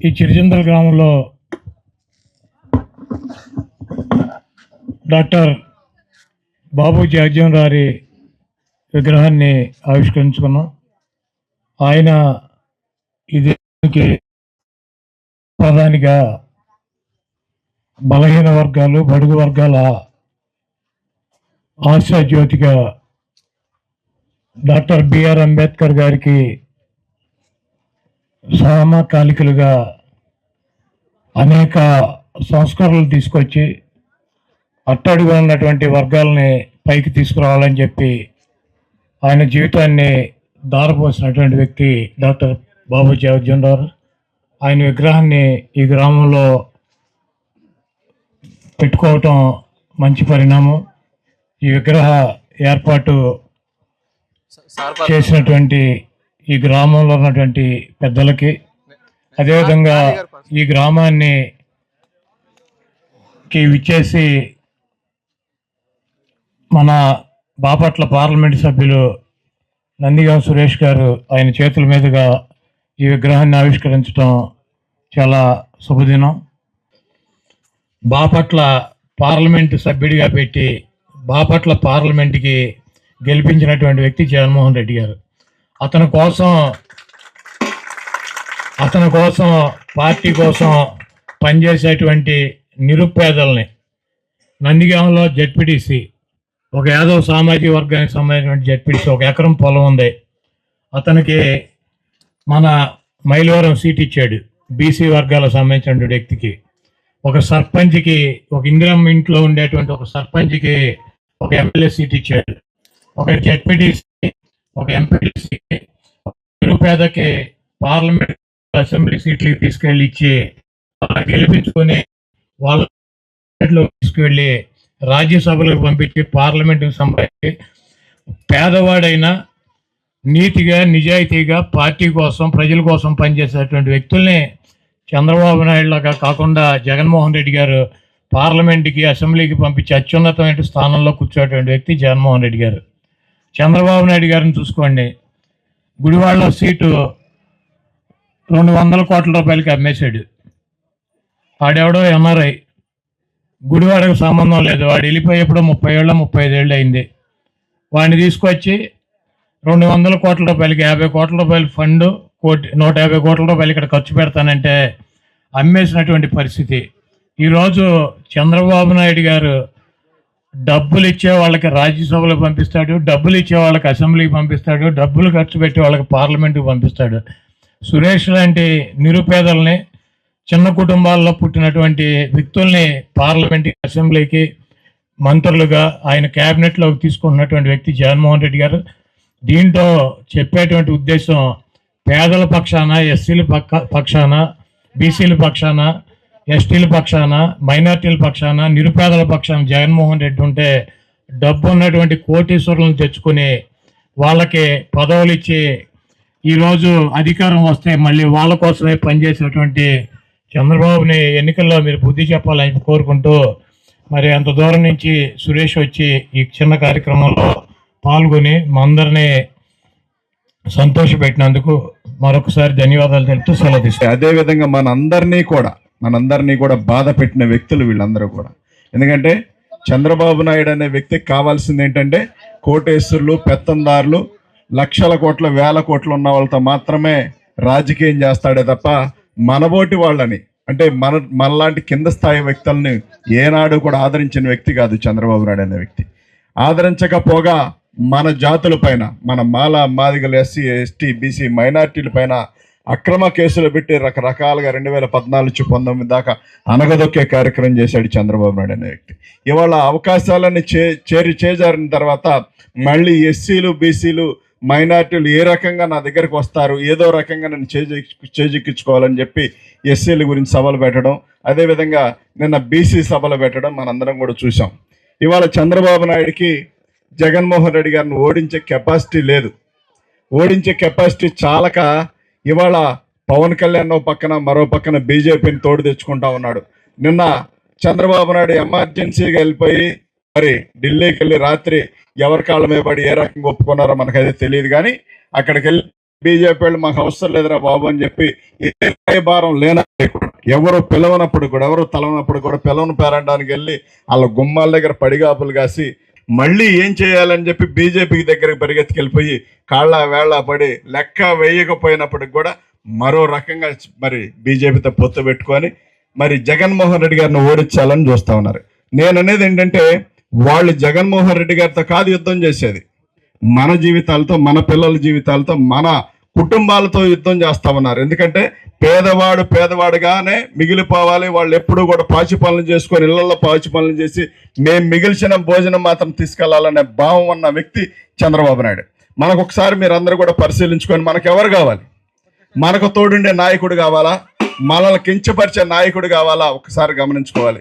ఈ చిరుచింతల గ్రామంలో డాక్టర్ బాబు జగజ్జీవనరావు విగ్రహాన్ని ఆవిష్కరించుకున్నాం. ఆయన ఇది ప్రధానిగా బలహీన వర్గాలు, బడుగు వర్గాల ఆశాజ్యోతిగా డాక్టర్ బిఆర్ అంబేద్కర్ గారికి సమకాలికులుగా అనేక సంస్కరణలు తీసుకొచ్చి అట్టడుగా ఉన్నటువంటి వర్గాలని పైకి తీసుకురావాలని చెప్పి ఆయన జీవితాన్ని దారపోసినటువంటి వ్యక్తి డాక్టర్ బాబు జగజ్జీవనరావు. ఆయన విగ్రహాన్ని ఈ గ్రామంలో పెట్టుకోవటం మంచి పరిణామం. ఈ విగ్రహ ఏర్పాటు చేసినటువంటి ఈ గ్రామంలో ఉన్నటువంటి పెద్దలకి, అదేవిధంగా ఈ గ్రామాన్ని విచ్చేసి మన బాపట్ల పార్లమెంట్ సభ్యులు నందిగాం సురేష్ గారు ఆయన చేతుల మీదుగా ఈ విగ్రహాన్ని ఆవిష్కరించడం చాలా శుభదినం. బాపట్ల పార్లమెంటు సభ్యుడిగా పెట్టి బాపట్ల పార్లమెంటుకి గెలిపించినటువంటి వ్యక్తి జగన్మోహన్ రెడ్డి గారు. అతని కోసం పార్టీ కోసం పనిచేసేటువంటి నిరుపేదల్ని నందిగాంలో జెడ్పీటీసీ, ఒక యాదవ్ సామాజిక వర్గానికి సంబంధించినటువంటి జెడ్పీటీసీ, 1 ఎకరం పొలం ఉంది. అతనికి మన మైలవరం సీట్ ఇచ్చాడు. బీసీ వర్గాలకు సంబంధించినటువంటి వ్యక్తికి, ఒక సర్పంచ్కి, ఒక ఇందిరమ్మ ఇంట్లో ఉండేటువంటి ఒక సర్పంచ్కి ఒక ఎమ్మెల్యే సీట్ ఇచ్చాడు. ఒక జెడ్పీటీసీ, ఒక ఎంపీటీసీకి, నిరుపేదకి పార్లమెంట్ అసెంబ్లీ సీట్లకి తీసుకెళ్ళి ఇచ్చి గెలిపించుకొని వాళ్ళ తీసుకువెళ్ళి రాజ్యసభలకు పంపించి పార్లమెంటుకు సంబంధించి పేదవాడైనా నీతిగా నిజాయితీగా పార్టీ కోసం ప్రజల కోసం పనిచేసేటువంటి వ్యక్తుల్ని చంద్రబాబు నాయుడు లాగా కాకుండా జగన్మోహన్ రెడ్డి గారు పార్లమెంటుకి అసెంబ్లీకి పంపించి అత్యున్నతమైన స్థానంలో కూర్చోటువంటి వ్యక్తి జగన్మోహన్ రెడ్డి గారు. చంద్రబాబు నాయుడు గారిని చూసుకోండి, గుడివాడలో సీటు 200 కోట్ల రూపాయలకి అమ్మేశాడు. వాడెవడో ఎన్ఆర్ఐ, గుడివాడకు సంబంధం లేదు, వాడు వెళ్ళిపోయేప్పుడు 30 ఏళ్ళు 35 ఏళ్ళు అయింది. వాడిని తీసుకొచ్చి 200 కోట్ల రూపాయలకి 50 కోట్ల రూపాయల ఫండ్, 150 కోట్ల రూపాయలు ఇక్కడ ఖర్చు పెడతానంటే అమ్మేసినటువంటి పరిస్థితి. ఈరోజు చంద్రబాబు నాయుడు గారు డబ్బులు ఇచ్చే వాళ్ళకి రాజ్యసభలో పంపిస్తాడు, డబ్బులు ఇచ్చే వాళ్ళకి అసెంబ్లీకి పంపిస్తాడు, డబ్బులు ఖర్చు పెట్టే వాళ్ళకి పార్లమెంటుకి పంపిస్తాడు. సురేష్ లాంటి నిరుపేదల్ని, చిన్న కుటుంబాల్లో పుట్టినటువంటి వ్యక్తుల్ని పార్లమెంట్కి అసెంబ్లీకి మంత్రులుగా ఆయన క్యాబినెట్లోకి తీసుకున్నటువంటి వ్యక్తి జగన్మోహన్ రెడ్డి గారు. దీంతో చెప్పేటువంటి ఉద్దేశం పేదల పక్షాన, ఎస్సీల పక్షాన, బీసీల పక్షాన, ఎస్టీల పక్షాన, మైనార్టీల పక్షాన, నిరుపేదల పక్షాన జగన్మోహన్ రెడ్డి ఉంటే డబ్బు ఉన్నటువంటి కోటీశ్వరులను తెచ్చుకుని వాళ్ళకి పదవులు ఇచ్చి ఈరోజు అధికారం వస్తే మళ్ళీ వాళ్ళ కోసమే పనిచేసేటువంటి చంద్రబాబుని ఎన్నికల్లో మీరు బుద్ధి చెప్పాలని కోరుకుంటూ, మరి అంత దూరం నుంచి సురేష్ వచ్చి ఈ చిన్న కార్యక్రమంలో పాల్గొని మా అందరినీ సంతోషపెట్టినందుకు మరొకసారి ధన్యవాదాలు తెలుపుతూ సెలవు తీసుకుంటాం. అదేవిధంగా మనందరినీ కూడా బాధ పెట్టిన వ్యక్తులు వీళ్ళందరూ కూడా. ఎందుకంటే చంద్రబాబు నాయుడు అనే వ్యక్తికి కావాల్సింది ఏంటంటే కోటేశ్వరులు, పెత్తందారులు, లక్షల కోట్ల వేల కోట్లు ఉన్న వాళ్ళతో మాత్రమే రాజకీయం చేస్తాడే తప్ప మనబోటి వాళ్ళని, అంటే మనలాంటి కింద స్థాయి వ్యక్తుల్ని ఏనాడు కూడా ఆదరించిన వ్యక్తి కాదు చంద్రబాబు నాయుడు అనే వ్యక్తి. ఆదరించకపోగా మన జాతుల పైన, మన మాదిగలు, ఎస్సీ, ఎస్టీ, బీసీ, మైనార్టీల పైన అక్రమ కేసులు పెట్టి రకరకాలుగా 2014 నుంచి 19 దాకా అనగదొక్కే కార్యక్రమం చేశాడు చంద్రబాబు నాయుడు అనే వ్యక్తి. ఇవాళ అవకాశాలన్నీ చేజారిన తర్వాత మళ్ళీ ఎస్సీలు, బీసీలు, మైనార్టీలు ఏ రకంగా నా దగ్గరకు వస్తారు, ఏదో రకంగా నేను చేజిక్కించుకోవాలని చెప్పి ఎస్సీల గురించి సభలు పెట్టడం, అదేవిధంగా నిన్న బీసీ సభలు పెట్టడం మనందరం కూడా చూసాం. ఇవాళ చంద్రబాబు నాయుడికి జగన్మోహన్ రెడ్డి గారిని ఓడించే కెపాసిటీ లేదు. ఓడించే కెపాసిటీ చాలక ఇవాళ పవన్ కళ్యాణ్ పక్కన, మరో పక్కన బీజేపీని తోడు తెచ్చుకుంటా ఉన్నాడు. నిన్న చంద్రబాబు నాయుడు ఎమర్జెన్సీగా వెళ్ళిపోయి మరి ఢిల్లీకి వెళ్ళి రాత్రి ఎవరి కాళ్ళ మీద పడి ఏ రకంగా ఒప్పుకున్నారో మనకైతే తెలియదు, కానీ అక్కడికి వెళ్ళి బీజేపీ వాళ్ళు మాకు అవసరం లేదురా బాబు అని చెప్పి ఏ భారం లేనప్పుడు ఎవరు పిలవనప్పుడు కూడా ఎవరు తలవనప్పుడు కూడా పిలవని పేరంటానికి వెళ్ళి వాళ్ళ గుమ్మాల దగ్గర పడిగాపులు కాసి మళ్ళీ ఏం చేయాలని చెప్పి బీజేపీకి దగ్గరికి పరిగెత్తుకెళ్ళిపోయి కాళ్ళ వేళ్ళ పడి లెక్క వేయకపోయినప్పటికి కూడా మరో రకంగా మరి బీజేపీతో పొత్తు పెట్టుకొని మరి జగన్మోహన్ రెడ్డి గారిని ఓడించాలని చూస్తా ఉన్నారు. నేను అనేది ఏంటంటే వాళ్ళు జగన్మోహన్ రెడ్డి గారితో కాదు యుద్ధం చేసేది, మన జీవితాలతో, మన పిల్లల జీవితాలతో, మన కుటుంబాలతో యుద్ధం చేస్తా ఉన్నారు. ఎందుకంటే పేదవాడు పేదవాడుగానే మిగిలిపోవాలి. వాళ్ళు ఎప్పుడూ కూడా పాచి పనులు చేసుకొని ఇళ్లలో పాచి పనులు చేసి మేము మిగిల్చిన భోజనం మాత్రం తీసుకెళ్లాలనే భావం ఉన్న వ్యక్తి చంద్రబాబు నాయుడు. మనకు ఒకసారి మీరు అందరూ కూడా పరిశీలించుకొని మనకు ఎవరు కావాలి? మనకు తోడుండే నాయకుడు కావాలా, మనల్ని కించపరిచే నాయకుడు కావాలా? ఒకసారి గమనించుకోవాలి.